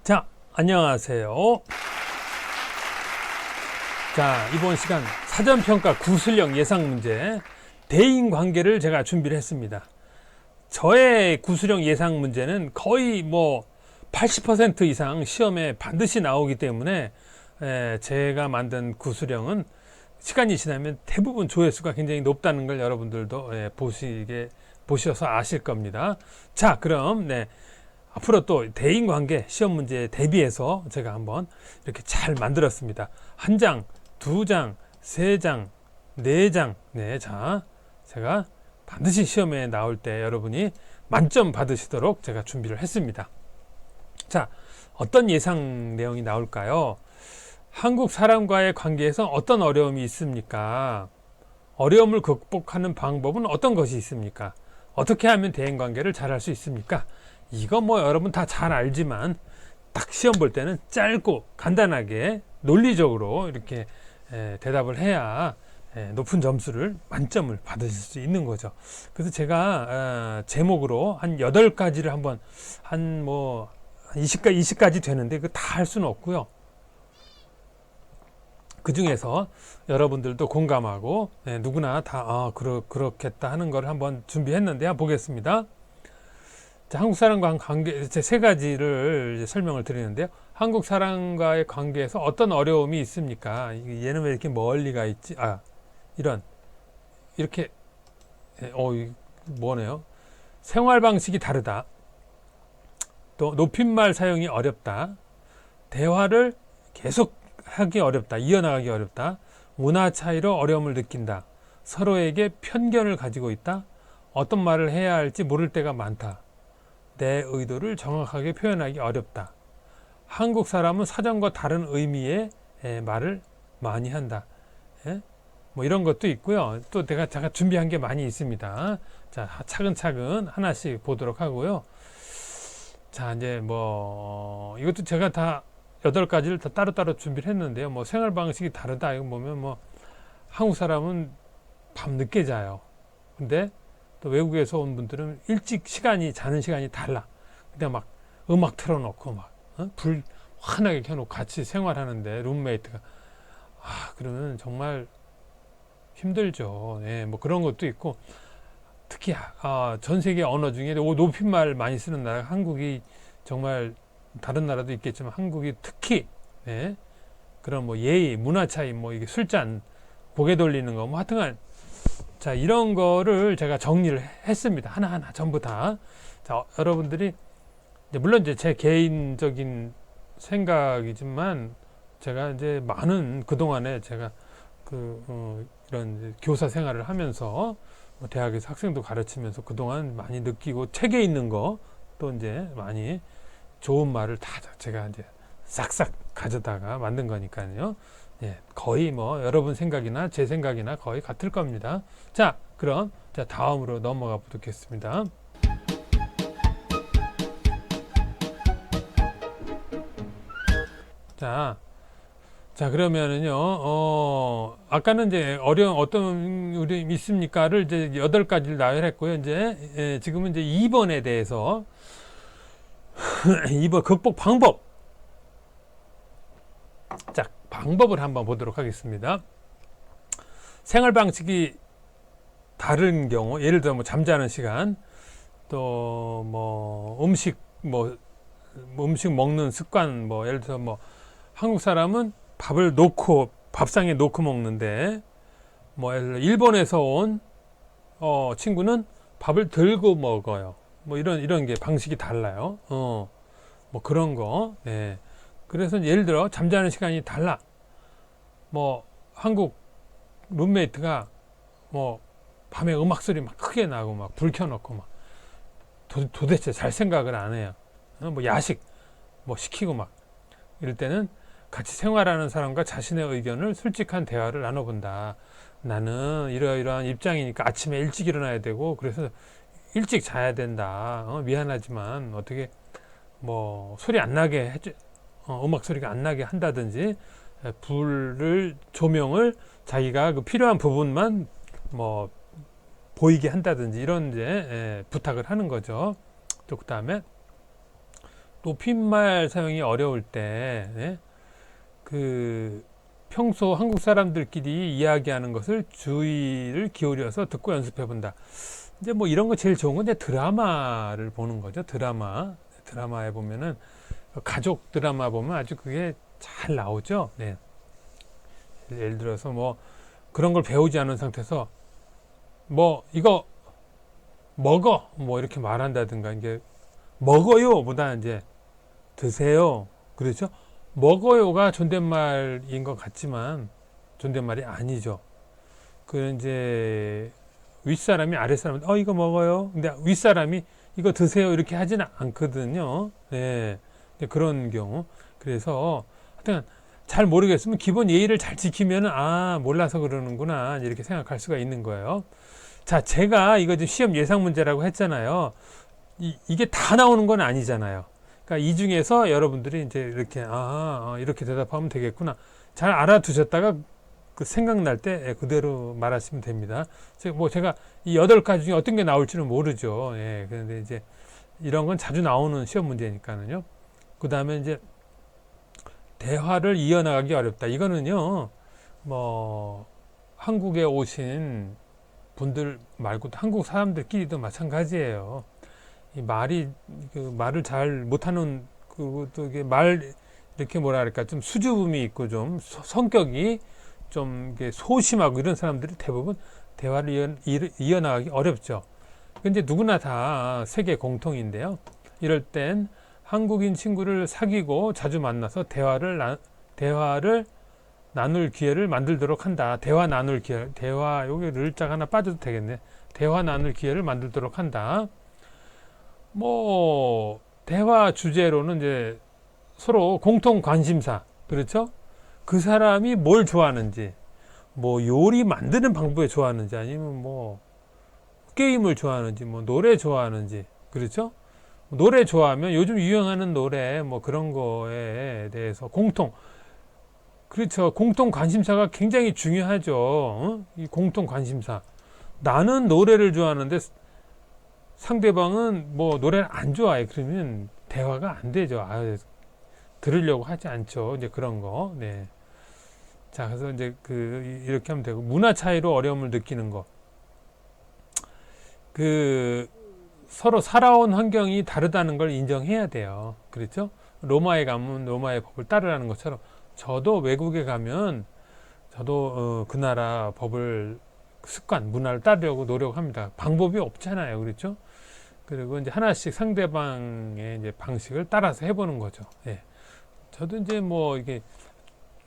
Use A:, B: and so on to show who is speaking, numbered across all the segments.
A: 자, 안녕하세요. 자, 이번 시간 사전평가 구술형 예상문제 대인관계를 제가 준비를 했습니다. 저의 구술형 예상 문제는 거의 80% 이상 시험에 반드시 나오기 때문에 제가 만든 구술형은 시간이 지나면 대부분 조회수가 굉장히 높다는 걸 여러분들도 보셔서 아실 겁니다. 자, 그럼 앞으로 또 대인관계 시험 문제에 대비해서 제가 한번 이렇게 잘 만들었습니다. 한 장, 두 장, 세 장, 네 장. 자, 제가 반드시 시험에 나올 때 여러분이 만점 받으시도록 제가 준비를 했습니다. 자, 어떤 예상 내용이 나올까요? 한국 사람과의 관계에서 어떤 어려움이 있습니까? 어려움을 극복하는 방법은 어떤 것이 있습니까? 어떻게 하면 대인관계를 잘할 수 있습니까? 이거 여러분 다 잘 알지만 딱 시험 볼 때는 짧고 간단하게 논리적으로 이렇게 대답을 해야 높은 점수를 만점을 받으실 수 있는 거죠. 그래서 제가 제목으로 한 8가지를 한번 한 20가지 되는데 그 다 할 수는 없고요. 그 중에서 여러분들도 공감하고 누구나 다 그렇겠다 하는 걸 한번 준비했는데 한번 보겠습니다. 자, 한국 사람과 관계 세 가지를 설명을 드리는데요. 한국 사람과의 관계에서 어떤 어려움이 있습니까? 얘는 왜 이렇게 멀리 가 있지? 이렇게 뭐네요. 생활 방식이 다르다. 또 높임말 사용이 어렵다. 대화를 계속 하기 어렵다. 이어나가기 어렵다. 문화 차이로 어려움을 느낀다. 서로에게 편견을 가지고 있다. 어떤 말을 해야 할지 모를 때가 많다. 내 의도를 정확하게 표현하기 어렵다. 한국 사람은 사전과 다른 의미의 말을 많이 한다. 이런 것도 있고요. 또 제가 준비한 게 많이 있습니다. 자, 차근차근 하나씩 보도록 하고요. 자, 이제 이것도 제가 다 8가지를 다 따로따로 준비를 했는데요. 생활 방식이 다르다. 이거 보면 한국 사람은 밤 늦게 자요. 근데 또 외국에서 온 분들은 일찍 자는 시간이 달라. 근데 음악 틀어놓고 불 환하게 켜놓고 같이 생활하는데 룸메이트가 그러면 정말 힘들죠. 그런 것도 있고 특히 전 세계 언어 중에 높임말 많이 쓰는 나라 한국이 정말 다른 나라도 있겠지만 한국이 특히 그런 예의, 문화 차이, 이게 술잔, 고개 돌리는 거 하여튼간 자, 이런 거를 제가 정리를 했습니다. 하나하나 전부 다. 자, 여러분들이 물론 이제 제 개인적인 생각이지만 제가 이제 많은 그동안에 제가 이런 교사 생활을 하면서 대학에서 학생도 가르치면서 그동안 많이 느끼고 책에 있는 거 또 이제 많이 좋은 말을 다 제가 이제 싹싹 가져다가 만든 거니까요. 거의 여러분 생각이나 제 생각이나 거의 같을 겁니다. 자, 그럼 다음으로 넘어가 보겠습니다. 자, 그러면은요, 아까는 이제 어려운 어떤 어려움이 있습니까를 이제 8가지를 나열했고요. 이제 지금은 이제 2번에 대해서 2번 극복 방법. 자, 방법을 한번 보도록 하겠습니다. 생활 방식이 다른 경우, 예를 들어 잠자는 시간, 또 음식 먹는 습관, 예를 들어 한국 사람은 밥을 밥상에 놓고 먹는데, 예를 들어 일본에서 온 친구는 밥을 들고 먹어요. 이런 게 방식이 달라요. 그런 거. 그래서 예를 들어 잠자는 시간이 달라. 한국 룸메이트가 밤에 음악 소리 크게 나고 불 켜놓고 도대체 잘 생각을 안 해요. 야식 시키고 이럴 때는 같이 생활하는 사람과 자신의 의견을 솔직한 대화를 나눠본다. 나는 이러이러한 입장이니까 아침에 일찍 일어나야 되고 그래서 일찍 자야 된다. 미안하지만 어떻게 소리 안 나게 음악 소리가 안 나게 한다든지 조명을 자기가 필요한 부분만 보이게 한다든지 이런 이제 부탁을 하는 거죠. 또 그다음에 높임말 사용이 어려울 때, 예? 그 평소 한국 사람들끼리 이야기하는 것을 주의를 기울여서 듣고 연습해 본다. 이제 뭐 이런 거 제일 좋은 건 이제 드라마를 보는 거죠. 드라마에 보면은 가족 드라마 보면 아주 그게 잘 나오죠. 네. 예를 들어서 뭐 그런 걸 배우지 않은 상태에서 뭐 이거 먹어 뭐 이렇게 말한다든가 이게 먹어요 보다 이제 드세요. 그렇죠? 먹어요가 존댓말인 것 같지만 존댓말이 아니죠. 그 이제 윗사람이 아랫사람한테 이거 먹어요. 근데 윗사람이 이거 드세요. 이렇게 하지는 않거든요. 네. 그런 경우. 그래서 하여튼 잘 모르겠으면 기본 예의를 잘 지키면은 몰라서 그러는구나. 이렇게 생각할 수가 있는 거예요. 자, 제가 이거 지금 시험 예상 문제라고 했잖아요. 이게 다 나오는 건 아니잖아요. 그러니까 이 중에서 여러분들이 이제 이렇게 이렇게 대답하면 되겠구나. 잘 알아두셨다가 그 생각날 때 그대로 말하시면 됩니다. 제가 이 8가지 중에 어떤 게 나올지는 모르죠. 예, 그런데 이제 이런 건 자주 나오는 시험 문제니까는요. 그 다음에 이제 대화를 이어나가기 어렵다. 이거는요, 뭐 한국에 오신 분들 말고도 한국 사람들끼리도 마찬가지예요. 이 말을 잘 못하는 그것도 이게 이렇게 뭐라 그럴까 좀 수줍음이 있고 좀 성격이 좀 소심하고 이런 사람들이 대부분 대화를 이어나가기 어렵죠. 근데 누구나 다 세계 공통인데요. 이럴 땐 한국인 친구를 사귀고 자주 만나서 대화를 나눌 기회를 만들도록 한다. 대화 나눌 기회, 여기 를자가 하나 빠져도 되겠네. 대화 나눌 기회를 만들도록 한다. 뭐 대화 주제로는 이제 서로 공통 관심사, 그렇죠? 그 사람이 뭘 좋아하는지, 뭐 요리 만드는 방법에 좋아하는지, 아니면 뭐 게임을 좋아하는지, 뭐 노래 좋아하는지, 그렇죠? 노래 좋아하면 요즘 유행하는 노래 뭐 그런 거에 대해서 그렇죠. 공통 관심사가 굉장히 중요하죠. 이 공통 관심사. 나는 노래를 좋아하는데 상대방은 뭐 노래를 안 좋아해. 그러면 대화가 안 되죠. 들으려고 하지 않죠. 이제 그런 거. 네. 자, 그래서 이제 이렇게 하면 되고, 문화 차이로 어려움을 느끼는 거. 서로 살아온 환경이 다르다는 걸 인정해야 돼요. 그렇죠? 로마에 가면 로마의 법을 따르라는 것처럼, 저도 외국에 가면 저도 그 나라 법을 습관, 문화를 따르려고 노력합니다. 방법이 없잖아요. 그렇죠? 그리고 이제 하나씩 상대방의 이제 방식을 따라서 해보는 거죠. 예. 저도 이제 뭐 이게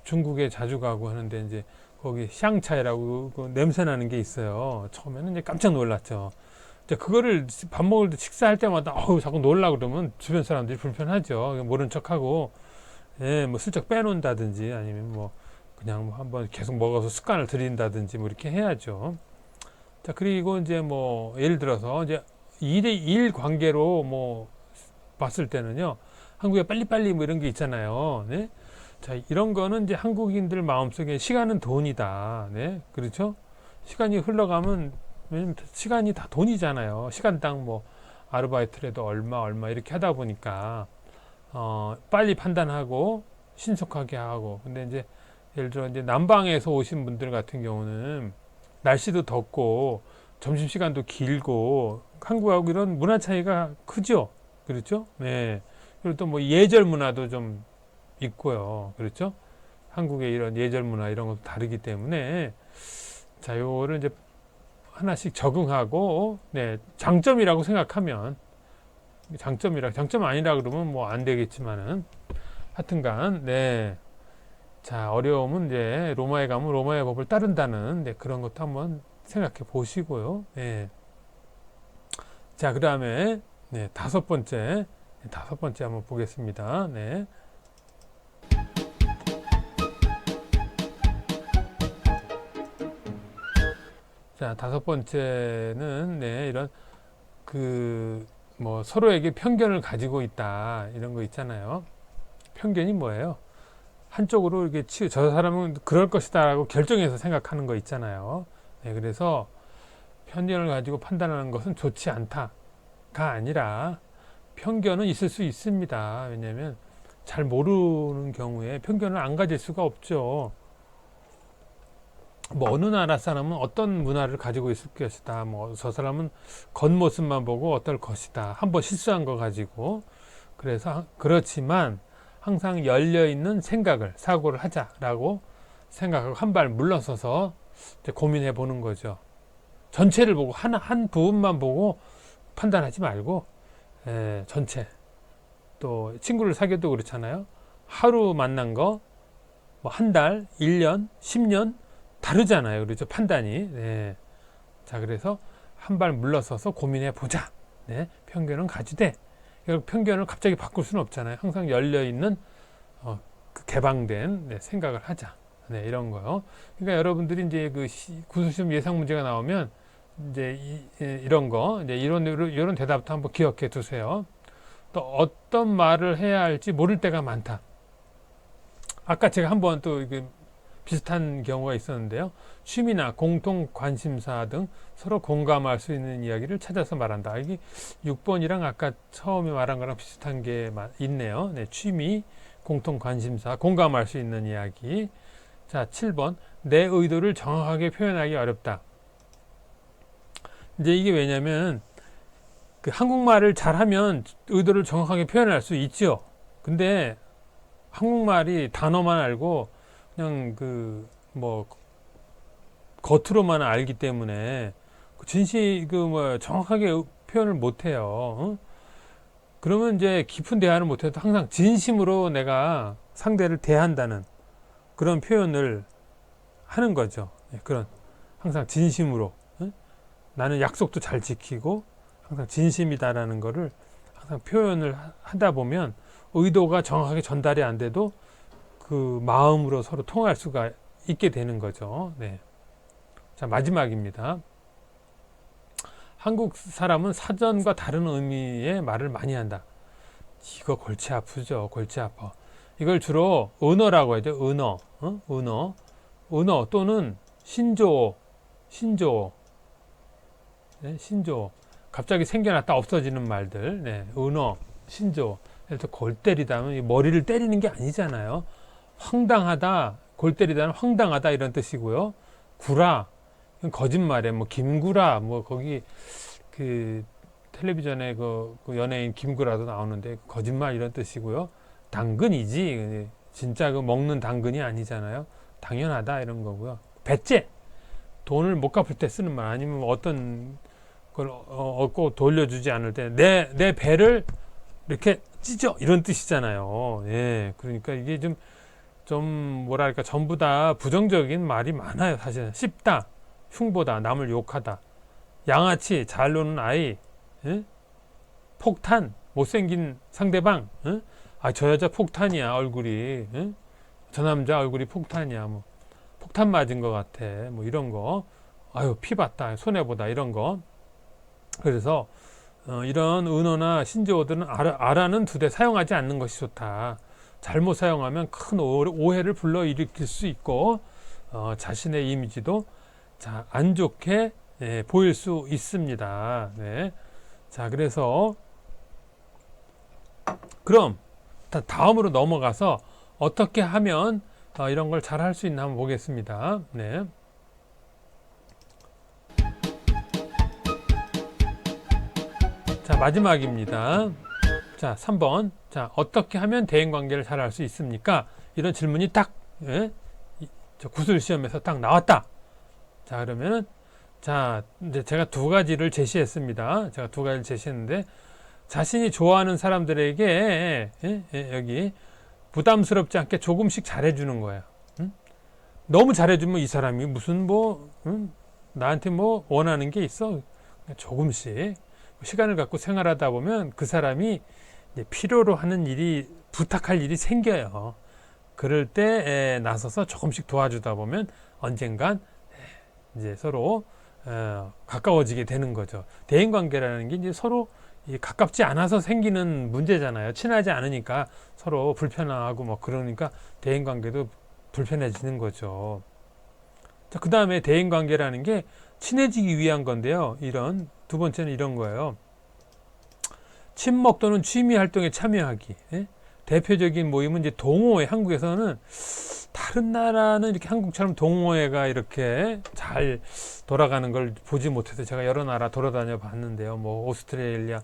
A: 중국에 자주 가고 하는데 이제 거기 샹차이라고 그 냄새 나는 게 있어요. 처음에는 이제 깜짝 놀랐죠. 이제 그거를 밥 먹을 때 식사할 때마다 자꾸 놀라 그러면 주변 사람들이 불편하죠. 모른 척하고 뭐 슬쩍 빼놓는다든지 아니면 뭐 그냥 뭐 한번 계속 먹어서 습관을 들인다든지 뭐 이렇게 해야죠. 자, 그리고 이제 뭐 예를 들어서 이제 2대1 관계로 뭐 봤을 때는요. 한국에 빨리빨리 뭐 이런 게 있잖아요. 네? 자, 이런 거는 이제 한국인들 마음속에 시간은 돈이다. 네? 그렇죠? 시간이 흘러가면, 왜냐면 시간이 다 돈이잖아요. 시간당 뭐 아르바이트를 해도 얼마 이렇게 하다 보니까, 빨리 판단하고 신속하게 하고. 근데 이제 예를 들어 이제 남방에서 오신 분들 같은 경우는 날씨도 덥고 점심시간도 길고 한국하고 이런 문화 차이가 크죠. 그렇죠? 네. 그리고 또 뭐 예절 문화도 좀 있고요. 그렇죠? 한국의 이런 예절 문화 이런 것도 다르기 때문에 자, 요거를 이제 하나씩 적응하고 네, 장점이라고 생각하면 장점 아니라 그러면 뭐 안 되겠지만은 하여튼간 네. 자, 어려움은 이제 로마에 가면 로마의 법을 따른다는 네, 그런 것도 한번 생각해 보시고요. 네. 자, 그다음에 네, 다섯 번째 한번 보겠습니다. 네. 자, 다섯 번째는 네, 이런 뭐 서로에게 편견을 가지고 있다 이런 거 있잖아요. 편견이 뭐예요? 한쪽으로 이렇게 저 사람은 그럴 것이다라고 결정해서 생각하는 거 있잖아요. 네, 그래서 편견을 가지고 판단하는 것은 좋지 않다가 아니라 편견은 있을 수 있습니다. 왜냐하면 잘 모르는 경우에 편견을 안 가질 수가 없죠. 뭐 어느 나라 사람은 어떤 문화를 가지고 있을 것이다. 뭐 저 사람은 겉모습만 보고 어떨 것이다. 한번 실수한 거 가지고. 그래서 그렇지만 항상 열려 있는 생각을 사고를 하자라고 생각하고 한 발 물러서서 이제 고민해 보는 거죠. 전체를 보고 한 부분만 보고 판단하지 말고 전체. 또 친구를 사귀어도 그렇잖아요. 하루 만난 거 뭐 한 달, 1년, 10년 다르잖아요. 그렇죠? 판단이. 네. 자, 그래서 한 발 물러서서 고민해 보자. 네. 편견은 가지되 편견을 갑자기 바꿀 수는 없잖아요. 항상 열려 있는 그 개방된 생각을 하자. 네, 이런 거요. 그러니까 여러분들이 이제 그 구술시험 예상 문제가 나오면 이제 이런 거, 이제 이런 대답도 한번 기억해 두세요. 또 어떤 말을 해야 할지 모를 때가 많다. 아까 제가 한번 또 비슷한 경우가 있었는데요. 취미나 공통 관심사 등 서로 공감할 수 있는 이야기를 찾아서 말한다. 이게 6번이랑 아까 처음에 말한 거랑 비슷한 게 있네요. 네, 취미, 공통 관심사, 공감할 수 있는 이야기. 자, 7번. 내 의도를 정확하게 표현하기 어렵다. 이제 이게 왜냐면 그 한국말을 잘하면 의도를 정확하게 표현할 수 있죠. 근데 한국말이 단어만 알고 그냥 뭐 겉으로만 알기 때문에 정확하게 표현을 못 해요. 그러면 이제 깊은 대화를 못 해도 항상 진심으로 내가 상대를 대한다는 그런 표현을 하는 거죠. 그런 항상 진심으로 나는 약속도 잘 지키고 항상 진심이다라는 거를 항상 표현을 하다 보면 의도가 정확하게 전달이 안 돼도 그 마음으로 서로 통할 수가 있게 되는 거죠. 네. 자, 마지막입니다. 한국 사람은 사전과 다른 의미의 말을 많이 한다. 이거 골치 아프죠. 골치 아파. 이걸 주로 은어라고 하죠. 은어. 은어 또는 신조어. 네, 신조어. 갑자기 생겨났다 없어지는 말들. 네, 은어, 신조어. 예를 들어 골 때리다면 머리를 때리는 게 아니잖아요. 황당하다, 골 때리다는 황당하다 이런 뜻이고요. 구라, 거짓말에 뭐 김구라, 뭐 거기 그 텔레비전에 그 연예인 김구라도 나오는데 거짓말 이런 뜻이고요. 당근이지 진짜 그 먹는 당근이 아니잖아요. 당연하다 이런 거고요. 배째, 돈을 못 갚을 때 쓰는 말 아니면 어떤 걸 얻고 돌려주지 않을 때 내 배를 이렇게 찢어 이런 뜻이잖아요. 예, 그러니까 이게 좀 뭐랄까 전부 다 부정적인 말이 많아요. 사실은 씹다, 흉보다, 남을 욕하다, 양아치, 잘 노는 아이, 예? 폭탄, 못생긴 상대방, 예? 아, 저 여자 폭탄이야 얼굴이, 예? 저 남자 얼굴이 폭탄이야, 뭐 폭탄 맞은 것 같아, 뭐 이런 거, 아유 피 봤다, 손해 보다 이런 거. 그래서 이런 은어나 신조어들은 알아는 두되 사용하지 않는 것이 좋다. 잘못 사용하면 큰 오해를 불러일으킬 수 있고 자신의 이미지도 안 좋게 보일 수 있습니다. 네. 자, 그래서 그럼 다음으로 넘어가서 어떻게 하면 이런 걸 잘 할 수 있나 한번 보겠습니다. 네. 자, 마지막입니다. 자, 3번. 자, 어떻게 하면 대인관계를 잘 할 수 있습니까? 이런 질문이 딱, 구술 시험에서 딱 나왔다. 자, 그러면은, 자, 이제 제가 두 가지를 제시했습니다. 제가 두 가지를 제시했는데, 자신이 좋아하는 사람들에게, 여기, 부담스럽지 않게 조금씩 잘해주는 거예요. 너무 잘해주면 이 사람이 무슨 나한테 원하는 게 있어? 조금씩. 시간을 갖고 생활하다 보면 그 사람이 필요로 하는 일이 부탁할 일이 생겨요. 그럴 때 나서서 조금씩 도와주다 보면 언젠간 이제 서로 가까워지게 되는 거죠. 대인관계라는 게 이제 서로 가깝지 않아서 생기는 문제잖아요. 친하지 않으니까 서로 불편하고 뭐 그러니까 대인관계도 불편해지는 거죠. 자, 그 다음에 대인관계라는 게 친해지기 위한 건데요. 두 번째는 이런 거예요. 친목 또는 취미 활동에 참여하기. 예? 대표적인 모임은 이제 동호회. 한국에서는 다른 나라는 이렇게 한국처럼 동호회가 이렇게 잘 돌아가는 걸 보지 못해서 제가 여러 나라 돌아다녀 봤는데요. 뭐 오스트레일리아,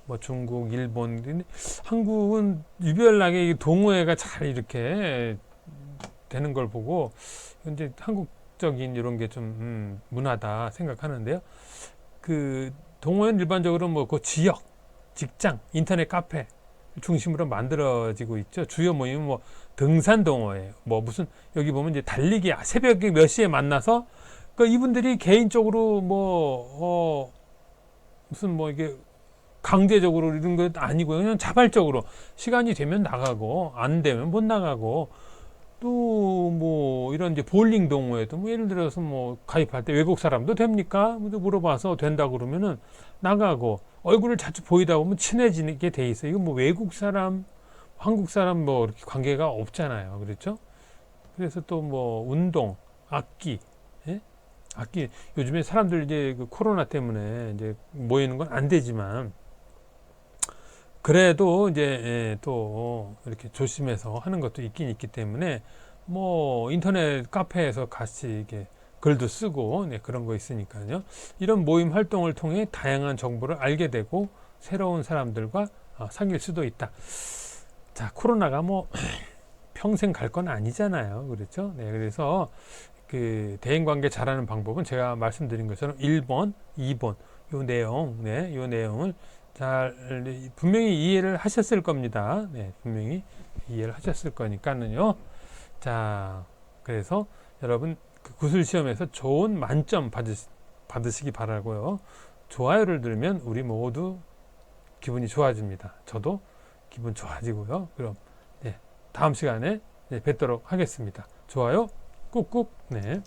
A: 뭐 중국, 일본. 근데 한국은 유별나게 이 동호회가 잘 이렇게 되는 걸 보고 이제 한국적인 이런 게 좀 문화다 생각하는데요. 그 동호회는 일반적으로 뭐 그 지역, 직장, 인터넷 카페 중심으로 만들어지고 있죠. 주요 모임은 뭐 등산 동호회, 뭐 무슨 여기 보면 이제 달리기 새벽에 몇 시에 만나서 그 이분들이 개인적으로 뭐 무슨 뭐 이게 강제적으로 이런 것 아니고요. 그냥 자발적으로 시간이 되면 나가고 안 되면 못 나가고 또 뭐 이런 이제 볼링 동호회도 뭐 예를 들어서 뭐 가입할 때 외국 사람도 됩니까? 물어봐서 된다 그러면은 나가고 얼굴을 자주 보이다 보면 친해지게 돼 있어요. 이거 뭐 외국 사람, 한국 사람 뭐 이렇게 관계가 없잖아요. 그렇죠? 그래서 또 뭐 운동, 악기, 예? 악기 요즘에 사람들 이제 그 코로나 때문에 이제 모이는 건 안 되지만 그래도 이제 또 이렇게 조심해서 하는 것도 있긴 있기 때문에 뭐 인터넷 카페에서 같이 이렇게 글도 쓰고 그런 거 있으니까요. 이런 모임 활동을 통해 다양한 정보를 알게 되고 새로운 사람들과 사귈 수도 있다. 자, 코로나가 뭐 평생 갈 건 아니잖아요. 그렇죠? 네, 그래서 그 대인 관계 잘하는 방법은 제가 말씀드린 것처럼 1번, 2번 요 내용, 요 내용을 잘 분명히 이해를 하셨을 겁니다. 네, 분명히 이해를 하셨을 거니까는요. 자, 그래서 여러분 그 구술 시험에서 좋은 만점 받으시기 바라고요. 좋아요를 누르면 우리 모두 기분이 좋아집니다. 저도 기분 좋아지고요. 그럼 다음 시간에 뵙도록 하겠습니다. 좋아요 꾹꾹. 네.